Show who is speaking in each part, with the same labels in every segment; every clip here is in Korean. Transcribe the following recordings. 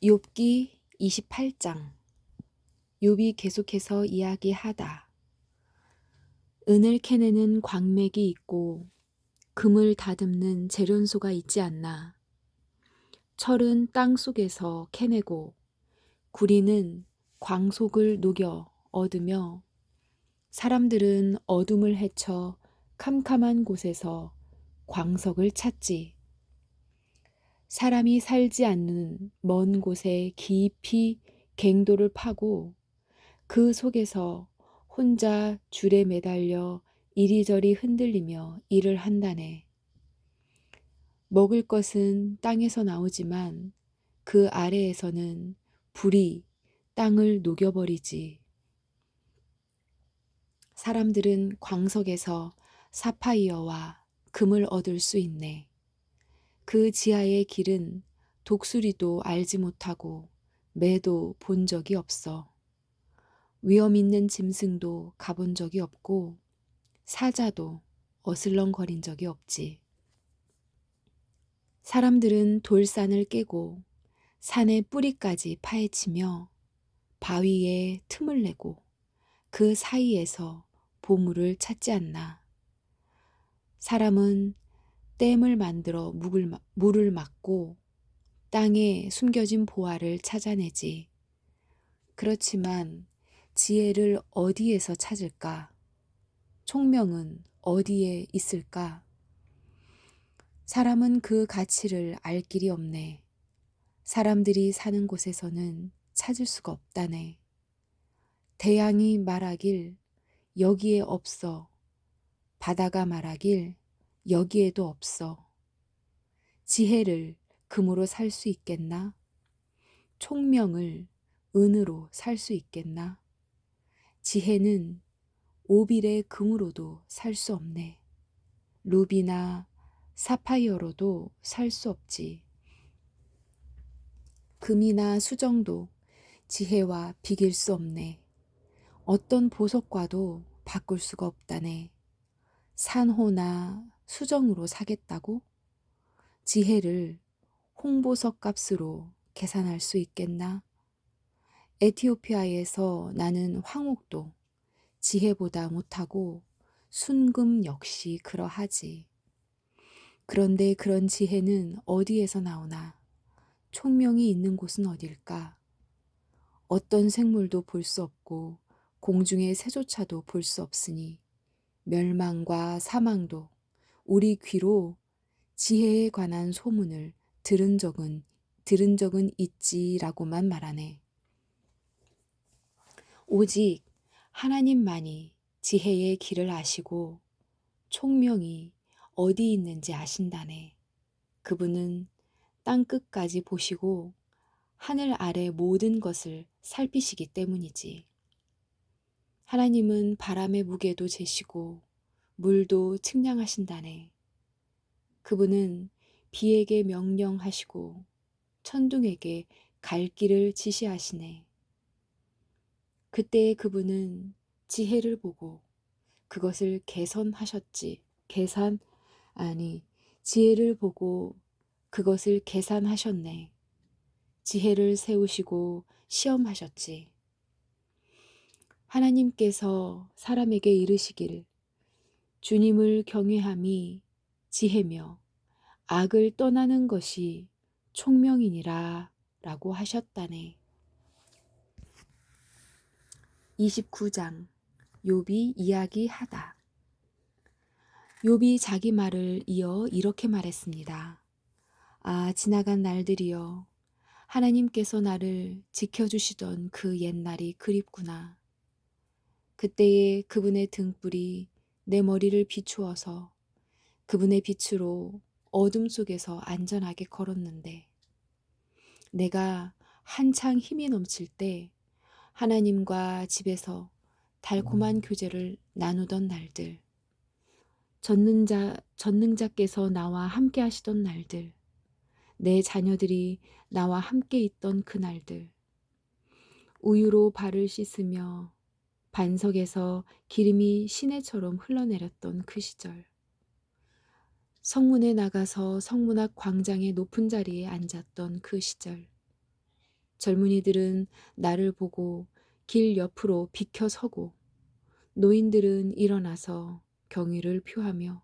Speaker 1: 욥기 28장. 욥이 계속해서 이야기하다. 은을 캐내는 광맥이 있고 금을 다듬는 재련소가 있지 않나. 철은 땅 속에서 캐내고 구리는 광속을 녹여 얻으며 사람들은 어둠을 헤쳐 캄캄한 곳에서 광석을 찾지. 사람이 살지 않는 먼 곳에 깊이 갱도를 파고 그 속에서 혼자 줄에 매달려 이리저리 흔들리며 일을 한다네. 먹을 것은 땅에서 나오지만 그 아래에서는 불이 땅을 녹여버리지. 사람들은 광석에서 사파이어와 금을 얻을 수 있네. 그 지하의 길은 독수리도 알지 못하고 매도 본 적이 없어. 위험 있는 짐승도 가본 적이 없고 사자도 어슬렁거린 적이 없지. 사람들은 돌산을 깨고 산의 뿌리까지 파헤치며 바위에 틈을 내고 그 사이에서 보물을 찾지 않나. 사람은 댐을 만들어 물을 막고 땅에 숨겨진 보화를 찾아내지. 그렇지만 지혜를 어디에서 찾을까? 총명은 어디에 있을까? 사람은 그 가치를 알 길이 없네. 사람들이 사는 곳에서는 찾을 수가 없다네. 태양이 말하길 여기에 없어. 바다가 말하길 여기에도 없어. 지혜를 금으로 살 수 있겠나? 총명을 은으로 살 수 있겠나? 지혜는 오빌의 금으로도 살 수 없네. 루비나 사파이어로도 살 수 없지. 금이나 수정도 지혜와 비길 수 없네. 어떤 보석과도 바꿀 수가 없다네. 산호나 수정으로 사겠다고? 지혜를 홍보석 값으로 계산할 수 있겠나? 에티오피아에서 나는 황옥도 지혜보다 못하고 순금 역시 그러하지. 그런데 그런 지혜는 어디에서 나오나? 총명이 있는 곳은 어딜까? 어떤 생물도 볼 수 없고 공중의 새조차도 볼 수 없으니 멸망과 사망도 우리 귀로 지혜에 관한 소문을 들은 적은 있지라고만 말하네. 오직 하나님만이 지혜의 길을 아시고 총명이 어디 있는지 아신다네. 그분은 땅 끝까지 보시고 하늘 아래 모든 것을 살피시기 때문이지. 하나님은 바람의 무게도 재시고 물도 측량하신다네. 그분은 비에게 명령하시고 천둥에게 갈 길을 지시하시네. 그때에 그분은 지혜를 보고 그것을 지혜를 보고 그것을 계산하셨네. 지혜를 세우시고 시험하셨지. 하나님께서 사람에게 이르시길 주님을 경외함이 지혜며 악을 떠나는 것이 총명이니라 라고 하셨다네. 29장. 욥이 이야기하다. 욥이 자기 말을 이어 이렇게 말했습니다. 아, 지나간 날들이여. 하나님께서 나를 지켜주시던 그 옛날이 그립구나. 그때에 그분의 등불이 내 머리를 비추어서 그분의 빛으로 어둠 속에서 안전하게 걸었는데 내가 한창 힘이 넘칠 때 하나님과 집에서 달콤한 교제를 나누던 날들, 전능자께서 나와 함께 하시던 날들, 내 자녀들이 나와 함께 있던 그 날들, 우유로 발을 씻으며 반석에서 기름이 시내처럼 흘러내렸던 그 시절, 성문에 나가서 성문 앞 광장의 높은 자리에 앉았던 그 시절, 젊은이들은 나를 보고 길 옆으로 비켜 서고 노인들은 일어나서 경의를 표하며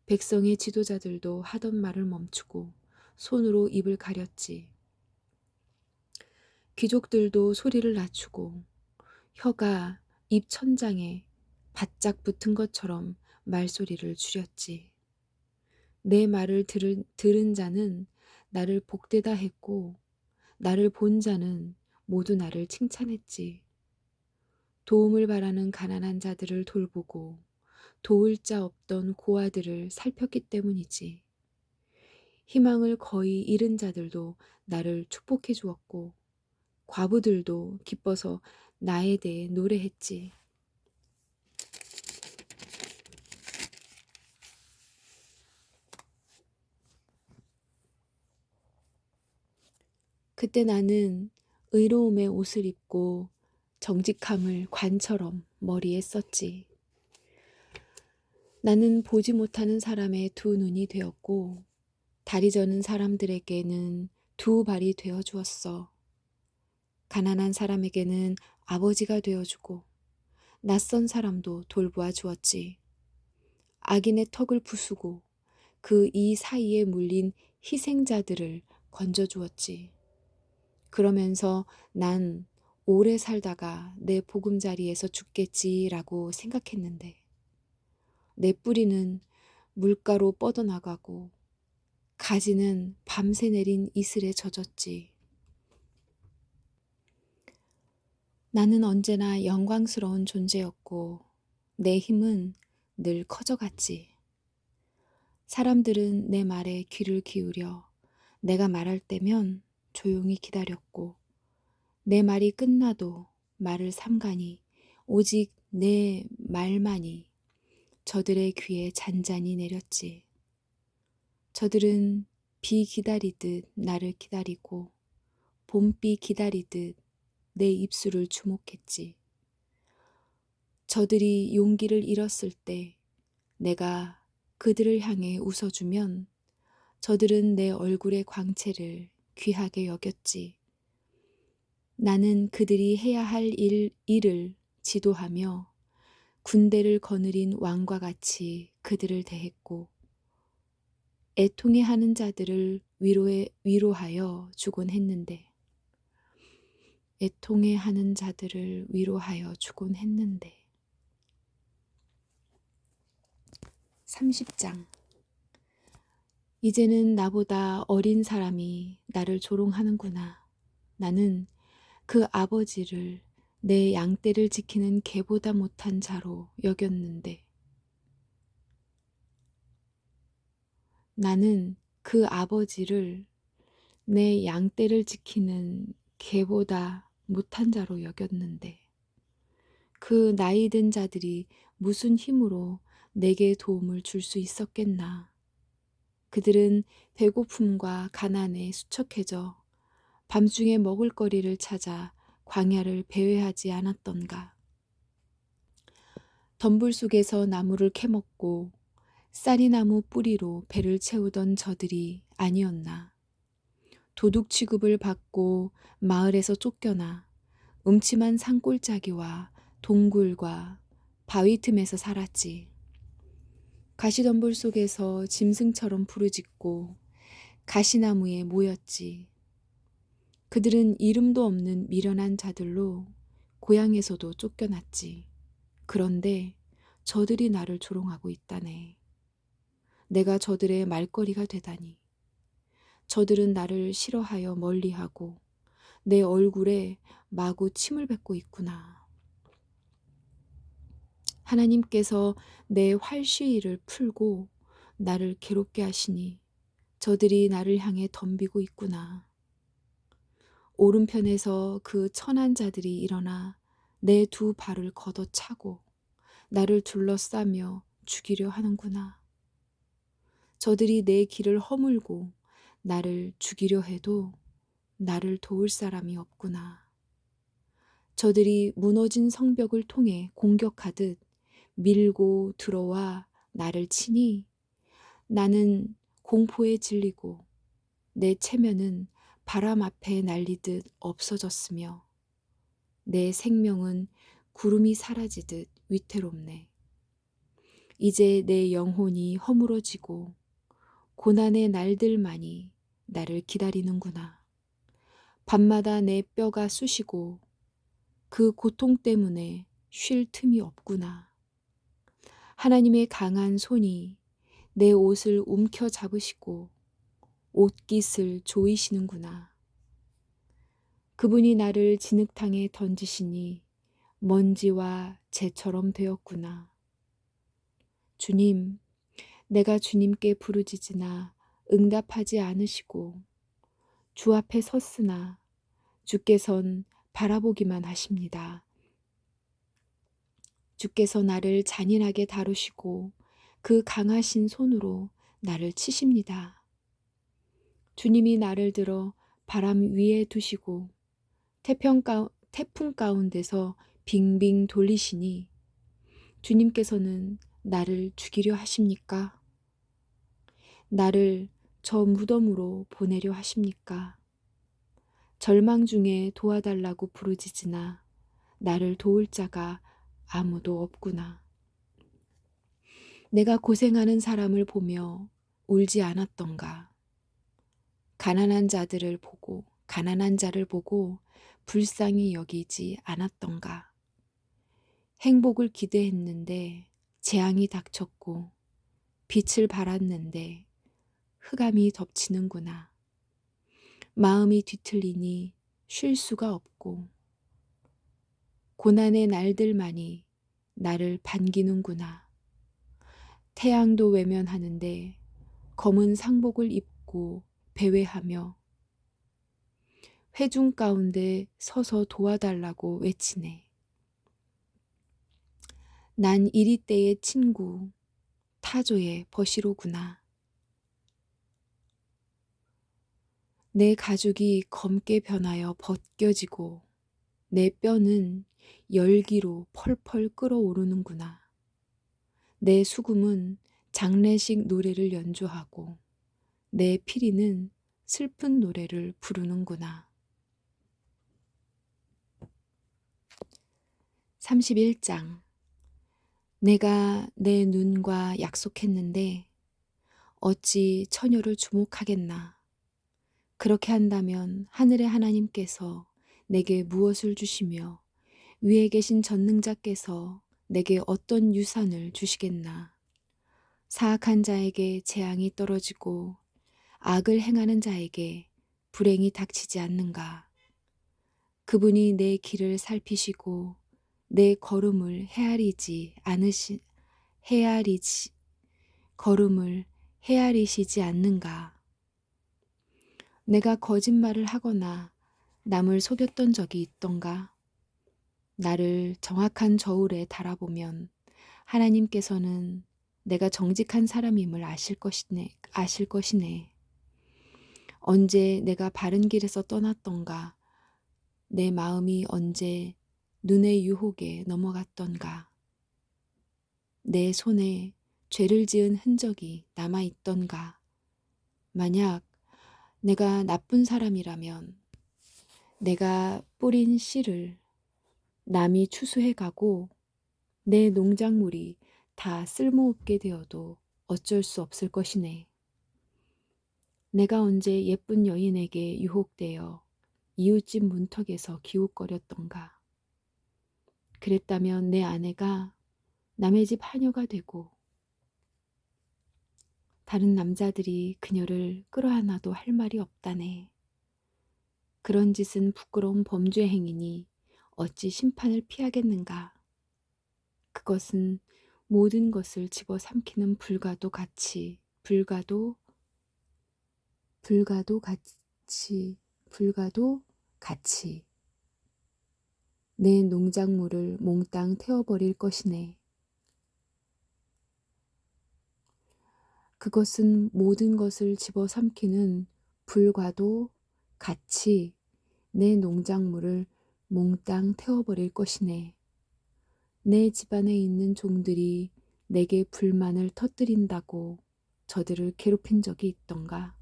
Speaker 1: 백성의 지도자들도 하던 말을 멈추고 손으로 입을 가렸지. 귀족들도 소리를 낮추고 혀가 입 천장에 바짝 붙은 것처럼 말소리를 줄였지. 내 말을 들은 자는 나를 복되다 했고 나를 본 자는 모두 나를 칭찬했지. 도움을 바라는 가난한 자들을 돌보고 도울 자 없던 고아들을 살폈기 때문이지. 희망을 거의 잃은 자들도 나를 축복해 주었고 과부들도 기뻐서 나에 대해 노래했지. 그때 나는 의로움의 옷을 입고 정직함을 관처럼 머리에 썼지. 나는 보지 못하는 사람의 두 눈이 되었고 다리 저는 사람들에게는 두 발이 되어 주었어. 가난한 사람에게는 아버지가 되어주고 낯선 사람도 돌보아 주었지. 악인의 턱을 부수고 그 이 사이에 물린 희생자들을 건져주었지. 그러면서 난 오래 살다가 내 보금자리에서 죽겠지라고 생각했는데 내 뿌리는 물가로 뻗어나가고 가지는 밤새 내린 이슬에 젖었지. 나는 언제나 영광스러운 존재였고 내 힘은 늘 커져갔지. 사람들은 내 말에 귀를 기울여 내가 말할 때면 조용히 기다렸고 내 말이 끝나도 말을 삼가니 오직 내 말만이 저들의 귀에 잔잔히 내렸지. 저들은 비 기다리듯 나를 기다리고 봄비 기다리듯 내 입술을 주목했지. 저들이 용기를 잃었을 때 내가 그들을 향해 웃어주면 저들은 내 얼굴의 광채를 귀하게 여겼지. 나는 그들이 해야 할 일을 지도하며 군대를 거느린 왕과 같이 그들을 대했고 애통해하는 자들을 위로하여 주곤 했는데 애통해하는 자들을 위로하여 주곤 했는데 30장 이제는 나보다 어린 사람이 나를 조롱하는구나. 나는 그 아버지를 내 양떼를 지키는 개보다 못한 자로 여겼는데 나는 그 아버지를 내 양떼를 지키는 개보다 못한 자로 여겼는데 그 나이 든 자들이 무슨 힘으로 내게 도움을 줄 수 있었겠나. 그들은 배고픔과 가난에 수척해져 밤중에 먹을거리를 찾아 광야를 배회하지 않았던가. 덤불 속에서 나무를 캐먹고 쌀이나무 뿌리로 배를 채우던 저들이 아니었나. 도둑 취급을 받고 마을에서 쫓겨나 음침한 산골짜기와 동굴과 바위 틈에서 살았지. 가시덤불 속에서 짐승처럼 부르짖고 가시나무에 모였지. 그들은 이름도 없는 미련한 자들로 고향에서도 쫓겨났지. 그런데 저들이 나를 조롱하고 있다네. 내가 저들의 말거리가 되다니. 저들은 나를 싫어하여 멀리하고 내 얼굴에 마구 침을 뱉고 있구나. 하나님께서 내 활시위를 풀고 나를 괴롭게 하시니 저들이 나를 향해 덤비고 있구나. 오른편에서 그 천한 자들이 일어나 내 두 발을 걷어차고 나를 둘러싸며 죽이려 하는구나. 저들이 내 길을 허물고 나를 죽이려 해도 나를 도울 사람이 없구나. 저들이 무너진 성벽을 통해 공격하듯 밀고 들어와 나를 치니 나는 공포에 질리고 내 체면은 바람 앞에 날리듯 없어졌으며 내 생명은 구름이 사라지듯 위태롭네. 이제 내 영혼이 허물어지고 고난의 날들만이 나를 기다리는구나. 밤마다 내 뼈가 쑤시고 그 고통 때문에 쉴 틈이 없구나. 하나님의 강한 손이 내 옷을 움켜 잡으시고 옷깃을 조이시는구나. 그분이 나를 진흙탕에 던지시니 먼지와 재처럼 되었구나. 주님, 내가 주님께 부르짖으나 응답하지 않으시고 주 앞에 섰으나 주께선 바라보기만 하십니다. 주께서 나를 잔인하게 다루시고 그 강하신 손으로 나를 치십니다. 주님이 나를 들어 바람 위에 두시고 태풍 가운데서 빙빙 돌리시니 주님께서는 나를 죽이려 하십니까? 나를 저 무덤으로 보내려 하십니까? 절망 중에 도와달라고 부르짖으나 나를 도울 자가 아무도 없구나. 내가 고생하는 사람을 보며 울지 않았던가? 가난한 자를 보고 불쌍히 여기지 않았던가? 행복을 기대했는데 재앙이 닥쳤고 빛을 발았는데 흑암이 덮치는구나. 마음이 뒤틀리니 쉴 수가 없고 고난의 날들만이 나를 반기는구나. 태양도 외면하는데 검은 상복을 입고 배회하며 회중 가운데 서서 도와달라고 외치네. 난 이리때의 친구, 타조의 버시로구나. 내 가죽이 검게 변하여 벗겨지고 내 뼈는 열기로 펄펄 끓어오르는구나. 내 수금은 장례식 노래를 연주하고 내 피리는 슬픈 노래를 부르는구나. 31장. 내가 내 눈과 약속했는데 어찌 처녀를 주목하겠나. 그렇게 한다면 하늘의 하나님께서 내게 무엇을 주시며 위에 계신 전능자께서 내게 어떤 유산을 주시겠나. 사악한 자에게 재앙이 떨어지고 악을 행하는 자에게 불행이 닥치지 않는가. 그분이 내 길을 살피시고 내 걸음을 헤아리시지 않는가. 내가 거짓말을 하거나 남을 속였던 적이 있던가. 나를 정확한 저울에 달아보면 하나님께서는 내가 정직한 사람임을 아실 것이네. 언제 내가 바른 길에서 떠났던가. 내 마음이 언제 눈의 유혹에 넘어갔던가. 내 손에 죄를 지은 흔적이 남아있던가. 만약 내가 나쁜 사람이라면 내가 뿌린 씨를 남이 추수해가고 내 농작물이 다 쓸모없게 되어도 어쩔 수 없을 것이네. 내가 언제 예쁜 여인에게 유혹되어 이웃집 문턱에서 기웃거렸던가. 그랬다면 내 아내가 남의 집 하녀가 되고 다른 남자들이 그녀를 끌어안아도 할 말이 없다네. 그런 짓은 부끄러운 범죄 행위니 어찌 심판을 피하겠는가. 그것은 모든 것을 집어삼키는 불과도 같이 내 농작물을 몽땅 태워버릴 것이네. 그것은 모든 것을 집어삼키는 불과도 같이 내 농작물을 몽땅 태워버릴 것이네. 내 집안에 있는 종들이 내게 불만을 터뜨린다고 저들을 괴롭힌 적이 있던가.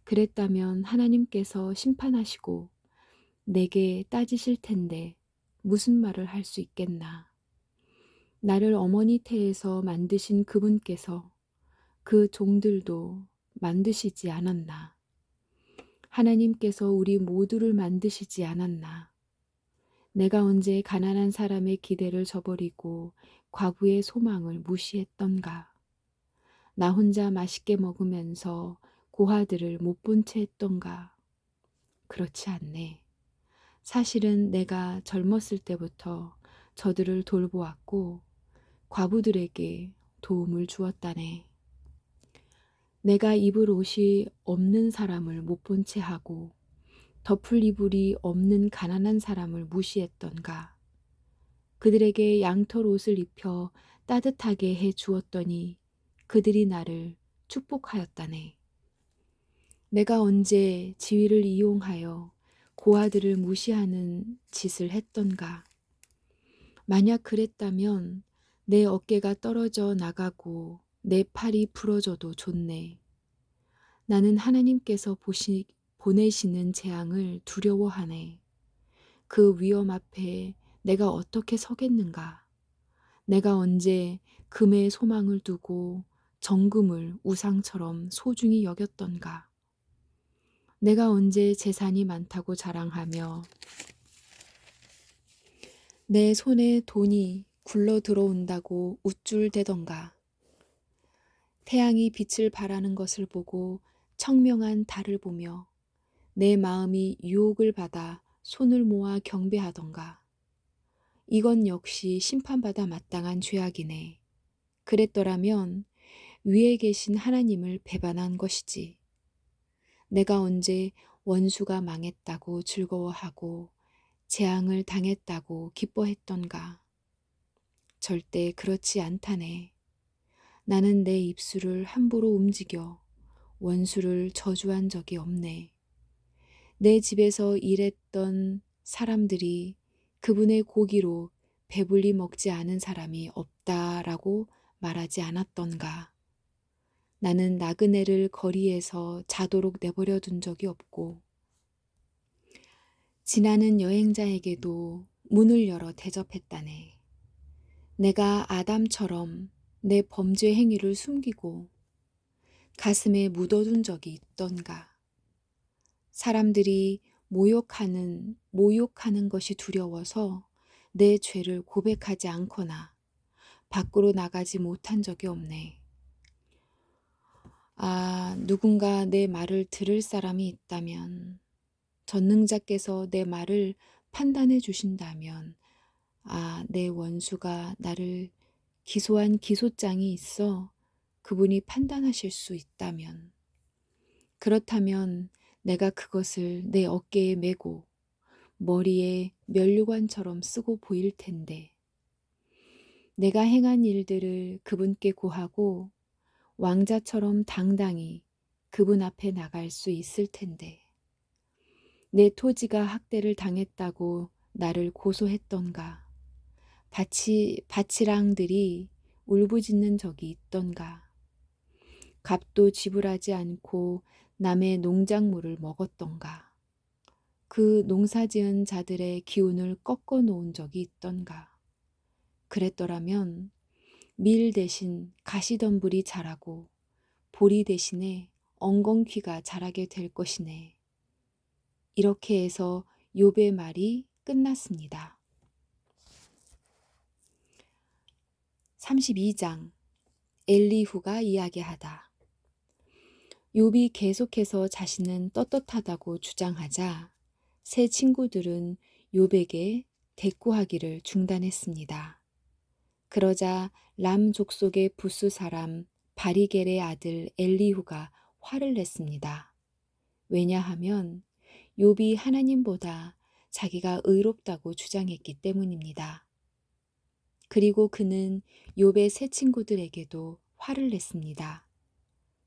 Speaker 1: 그랬다면 하나님께서 심판하시고 내게 따지실 텐데 무슨 말을 할 수 있겠나. 나를 어머니 태에서 만드신 그분께서 그 종들도 만드시지 않았나. 하나님께서 우리 모두를 만드시지 않았나. 내가 언제 가난한 사람의 기대를 저버리고 과부의 소망을 무시했던가. 나 혼자 맛있게 먹으면서 고아들을 못 본 채 했던가. 그렇지 않네. 사실은 내가 젊었을 때부터 저들을 돌보았고 과부들에게 도움을 주었다네. 내가 입을 옷이 없는 사람을 못 본 채 하고 덮을 이불이 없는 가난한 사람을 무시했던가. 그들에게 양털 옷을 입혀 따뜻하게 해 주었더니 그들이 나를 축복하였다네. 내가 언제 지위를 이용하여 고아들을 무시하는 짓을 했던가. 만약 그랬다면 내 어깨가 떨어져 나가고 내 팔이 부러져도 좋네. 나는 하나님께서 보내시는 재앙을 두려워하네. 그 위험 앞에 내가 어떻게 서겠는가? 내가 언제 금에 소망을 두고 정금을 우상처럼 소중히 여겼던가? 내가 언제 재산이 많다고 자랑하며 내 손에 돈이 굴러 들어온다고 우쭐대던가? 태양이 빛을 발하는 것을 보고 청명한 달을 보며 내 마음이 유혹을 받아 손을 모아 경배하던가? 이건 역시 심판받아 마땅한 죄악이네. 그랬더라면 위에 계신 하나님을 배반한 것이지. 내가 언제 원수가 망했다고 즐거워하고 재앙을 당했다고 기뻐했던가? 절대 그렇지 않다네. 나는 내 입술을 함부로 움직여 원수를 저주한 적이 없네. 내 집에서 일했던 사람들이 그분의 고기로 배불리 먹지 않은 사람이 없다라고 말하지 않았던가. 나는 나그네를 거리에서 자도록 내버려 둔 적이 없고 지나는 여행자에게도 문을 열어 대접했다네. 내가 아담처럼 내 범죄 행위를 숨기고 가슴에 묻어둔 적이 있던가. 사람들이 모욕하는 것이 두려워서 내 죄를 고백하지 않거나 밖으로 나가지 못한 적이 없네. 누군가 내 말을 들을 사람이 있다면, 전능자께서 내 말을 판단해 주신다면, 내 원수가 나를 기소한 기소장이 있어 그분이 판단하실 수 있다면, 그렇다면 내가 그것을 내 어깨에 메고 머리에 면류관처럼 쓰고 보일 텐데, 내가 행한 일들을 그분께 고하고 왕자처럼 당당히 그분 앞에 나갈 수 있을 텐데, 내 토지가 학대를 당했다고 나를 고소했던가, 바치랑들이 울부짖는 적이 있던가, 값도 지불하지 않고 남의 농작물을 먹었던가, 그 농사지은 자들의 기운을 꺾어 놓은 적이 있던가. 그랬더라면 밀 대신 가시덤불이 자라고 보리 대신에 엉겅퀴가 자라게 될 것이네. 이렇게 해서 욥의 말이 끝났습니다. 32장 엘리후가 이야기하다. 욥이 계속해서 자신은 떳떳하다고 주장하자 새 친구들은 욥에게 대꾸하기를 중단했습니다. 그러자 람 족속의 부스 사람 바리겔의 아들 엘리후가 화를 냈습니다. 왜냐하면 욥이 하나님보다 자기가 의롭다고 주장했기 때문입니다. 그리고 그는 욥의 새 친구들에게도 화를 냈습니다.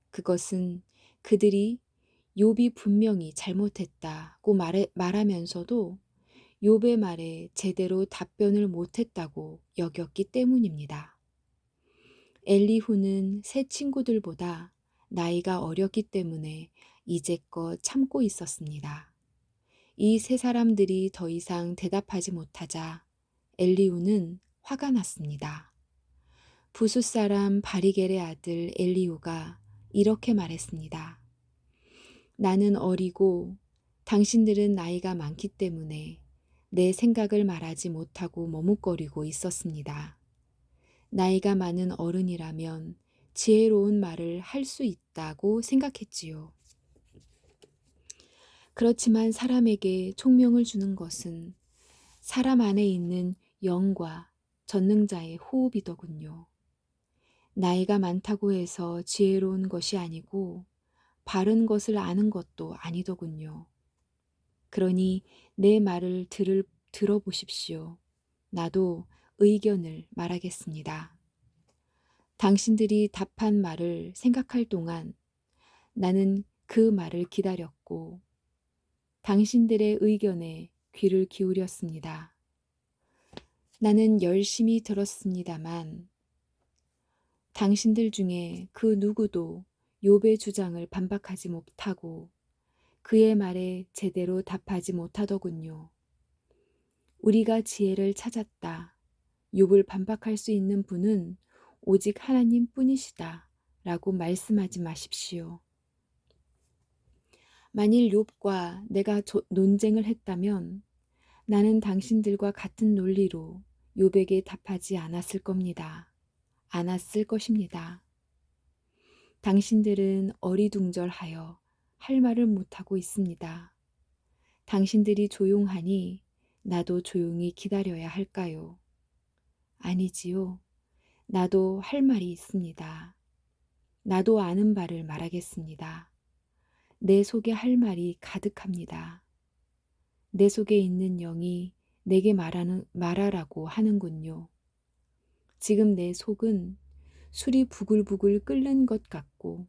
Speaker 1: 그것은 그들이 욥이 분명히 잘못했다고 말하면서도 욥의 말에 제대로 답변을 못했다고 여겼기 때문입니다. 엘리후는 새 친구들보다 나이가 어렸기 때문에 이제껏 참고 있었습니다. 이 세 사람들이 더 이상 대답하지 못하자 엘리후는 화가 났습니다. 부숫 사람 바리겔의 아들 엘리후가 이렇게 말했습니다. 나는 어리고 당신들은 나이가 많기 때문에 내 생각을 말하지 못하고 머뭇거리고 있었습니다. 나이가 많은 어른이라면 지혜로운 말을 할 수 있다고 생각했지요. 그렇지만 사람에게 총명을 주는 것은 사람 안에 있는 영과 전능자의 호흡이더군요. 나이가 많다고 해서 지혜로운 것이 아니고 바른 것을 아는 것도 아니더군요. 그러니 내 말을 들어보십시오. 나도 의견을 말하겠습니다. 당신들이 답한 말을 생각할 동안 나는 그 말을 기다렸고 당신들의 의견에 귀를 기울였습니다. 나는 열심히 들었습니다만 당신들 중에 그 누구도 욥의 주장을 반박하지 못하고 그의 말에 제대로 답하지 못하더군요. 우리가 지혜를 찾았다. 욥을 반박할 수 있는 분은 오직 하나님 뿐이시다. 라고 말씀하지 마십시오. 만일 욥과 내가 논쟁을 했다면 나는 당신들과 같은 논리로 욥에게 답하지 않았을 겁니다. 않았을 것입니다. 당신들은 어리둥절하여 할 말을 못하고 있습니다. 당신들이 조용하니 나도 조용히 기다려야 할까요? 아니지요. 나도 할 말이 있습니다. 나도 아는 바를 말하겠습니다. 내 속에 할 말이 가득합니다. 내 속에 있는 영이 내게 말하라고 하는군요. 지금 내 속은 술이 부글부글 끓는 것 같고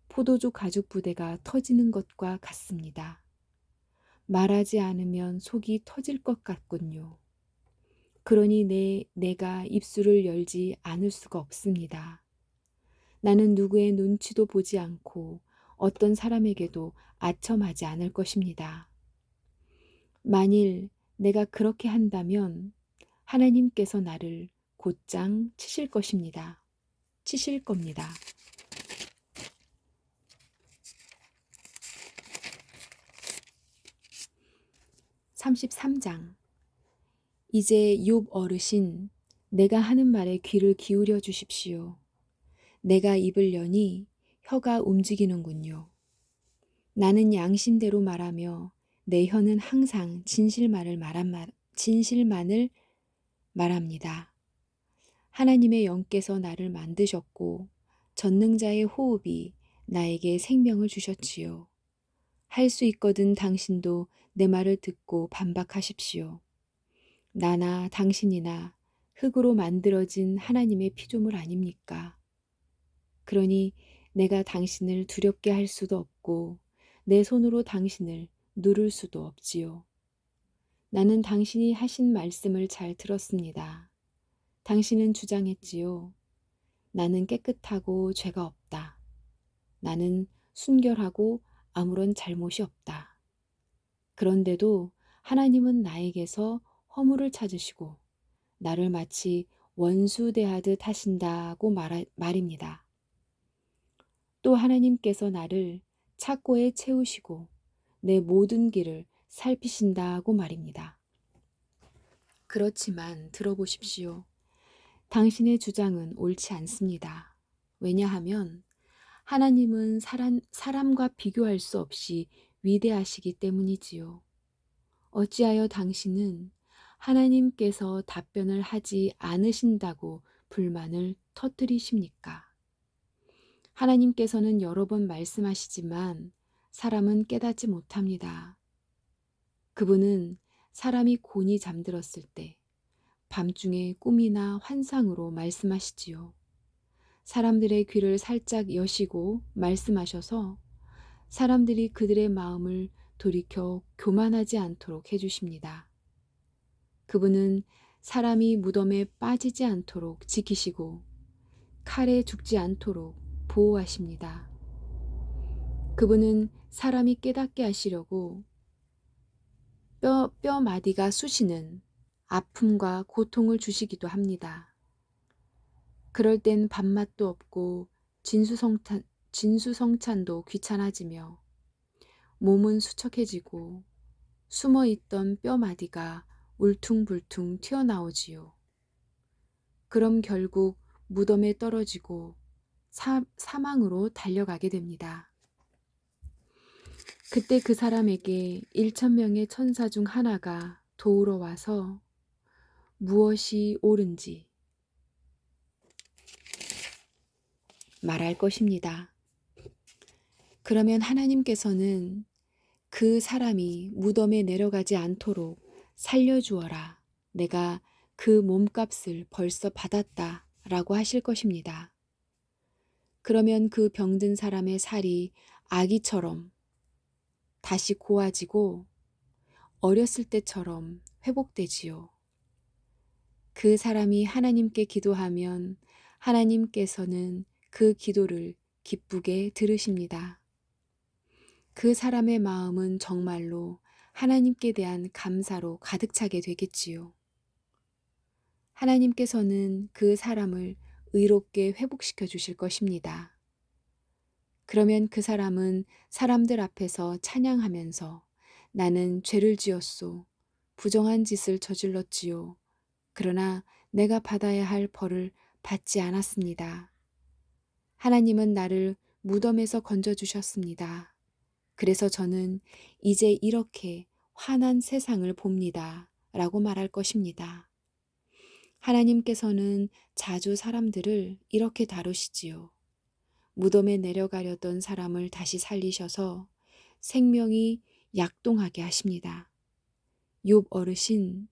Speaker 1: 포도주 가죽 부대가 터지는 것과 같습니다. 말하지 않으면 속이 터질 것 같군요. 그러니 내가 입술을 열지 않을 수가 없습니다. 나는 누구의 눈치도 보지 않고 어떤 사람에게도 아첨하지 않을 것입니다. 만일 내가 그렇게 한다면 하나님께서 나를 곧장 치실 것입니다. 치실 겁니다. 33장. 이제 욥 어르신, 내가 하는 말에 귀를 기울여 주십시오. 내가 입을 여니 혀가 움직이는군요. 나는 양심대로 말하며 내 혀는 항상 진실만을 말합니다. 하나님의 영께서 나를 만드셨고 전능자의 호흡이 나에게 생명을 주셨지요. 할 수 있거든 당신도 내 말을 듣고 반박하십시오. 나나 당신이나 흙으로 만들어진 하나님의 피조물 아닙니까? 그러니 내가 당신을 두렵게 할 수도 없고 내 손으로 당신을 누를 수도 없지요. 나는 당신이 하신 말씀을 잘 들었습니다. 당신은 주장했지요. 나는 깨끗하고 죄가 없다. 나는 순결하고 아무런 잘못이 없다. 그런데도 하나님은 나에게서 허물을 찾으시고 나를 마치 원수 대하듯 하신다고 말입니다. 또 하나님께서 나를 착고에 채우시고 내 모든 길을 살피신다고 말입니다. 그렇지만 들어보십시오. 당신의 주장은 옳지 않습니다. 왜냐하면 하나님은 사람과 비교할 수 없이 위대하시기 때문이지요. 어찌하여 당신은 하나님께서 답변을 하지 않으신다고 불만을 터뜨리십니까? 하나님께서는 여러 번 말씀하시지만 사람은 깨닫지 못합니다. 그분은 사람이 곤히 잠들었을 때 밤중에 꿈이나 환상으로 말씀하시지요. 사람들의 귀를 살짝 여시고 말씀하셔서 사람들이 그들의 마음을 돌이켜 교만하지 않도록 해주십니다. 그분은 사람이 무덤에 빠지지 않도록 지키시고 칼에 죽지 않도록 보호하십니다. 그분은 사람이 깨닫게 하시려고 뼈 마디가 쑤시는 아픔과 고통을 주시기도 합니다. 그럴 땐 밥맛도 없고 진수성찬도 귀찮아지며 몸은 수척해지고 숨어있던 뼈 마디가 울퉁불퉁 튀어나오지요. 그럼 결국 무덤에 떨어지고 사망으로 달려가게 됩니다. 그때 그 사람에게 1,000명의 천사 중 하나가 도우러 와서 무엇이 옳은지 말할 것입니다. 그러면 하나님께서는 그 사람이 무덤에 내려가지 않도록 살려주어라. 내가 그 몸값을 벌써 받았다. 라고 하실 것입니다. 그러면 그 병든 사람의 살이 아기처럼 다시 고와지고 어렸을 때처럼 회복되지요. 그 사람이 하나님께 기도하면 하나님께서는 그 기도를 기쁘게 들으십니다. 그 사람의 마음은 정말로 하나님께 대한 감사로 가득 차게 되겠지요. 하나님께서는 그 사람을 의롭게 회복시켜 주실 것입니다. 그러면 그 사람은 사람들 앞에서 찬양하면서 나는 죄를 지었소. 부정한 짓을 저질렀지요. 그러나 내가 받아야 할 벌을 받지 않았습니다. 하나님은 나를 무덤에서 건져주셨습니다. 그래서 저는 이제 이렇게 환한 세상을 봅니다. 라고 말할 것입니다. 하나님께서는 자주 사람들을 이렇게 다루시지요. 무덤에 내려가려던 사람을 다시 살리셔서 생명이 약동하게 하십니다. 욥 어르신,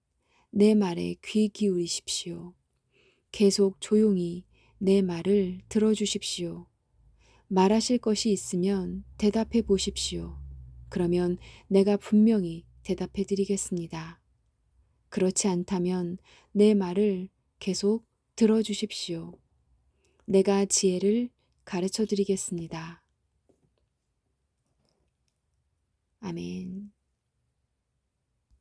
Speaker 1: 내 말에 귀 기울이십시오. 계속 조용히 내 말을 들어주십시오. 말하실 것이 있으면 대답해 보십시오. 그러면 내가 분명히 대답해 드리겠습니다. 그렇지 않다면 내 말을 계속 들어주십시오. 내가 지혜를 가르쳐 드리겠습니다. 아멘.